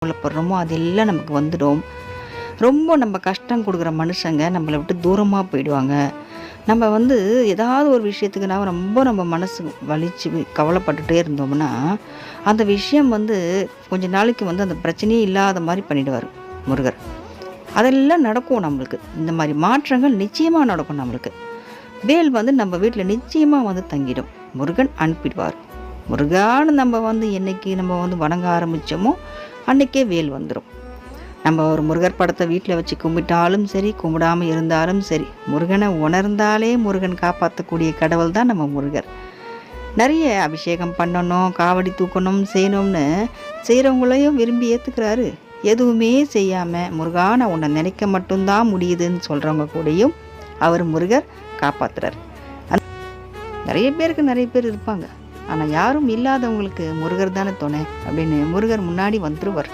கவலைப்படுறோமோ அதெல்லாம் நமக்கு வந்துடும். ரொம்ப நம்ம கஷ்டம் கொடுக்குற மனுஷங்க நம்மளை விட்டு தூரமாக போயிடுவாங்க. நம்ம ஏதாவது ஒரு விஷயத்துக்கு நம்ம மனசு வலிச்சு கவலைப்பட்டுட்டே இருந்தோம்னா, அந்த விஷயம் கொஞ்ச நாளைக்கு அந்த பிரச்சனையே இல்லாத மாதிரி பண்ணிடுவார் முருகர். அதெல்லாம் நடக்கும் நம்மளுக்கு. இந்த மாதிரி மாற்றங்கள் நிச்சயமாக நடக்கும் நம்மளுக்கு. வேல் நம்ம வீட்டில் நிச்சயமாக தங்கிடும். முருகன் அனுப்பிடுவார். முருகான்னு நம்ம என்னைக்கு நம்ம வணங்க ஆரம்பித்தோமோ அன்றைக்கே வேல் வந்துடும். நம்ம ஒரு முருகர் படத்தை வீட்டில் வச்சு கும்பிட்டாலும் சரி, கும்பிடாமல் இருந்தாலும் சரி, முருகனை உணர்ந்தாலே முருகன் காப்பாற்றக்கூடிய கடவுள் தான் நம்ம முருகர். நிறைய அபிஷேகம் பண்ணணும், காவடி தூக்கணும், செய்யணும்னு செய்கிறவங்களையும் விரும்பி ஏற்றுக்கிறாரு. எதுவுமே செய்யாமல் முருகா நான் உன்னை நினைக்க மட்டும்தான் முடியுதுன்னு சொல்கிறவங்க கூடயும் அவர் முருகர் காப்பாற்றுறார். நிறைய பேர் இருப்பாங்க, ஆனால் யாரும் இல்லாதவங்களுக்கு முருகர் தானே துணை அப்படின்னு முருகர் முன்னாடி வந்துருவார்.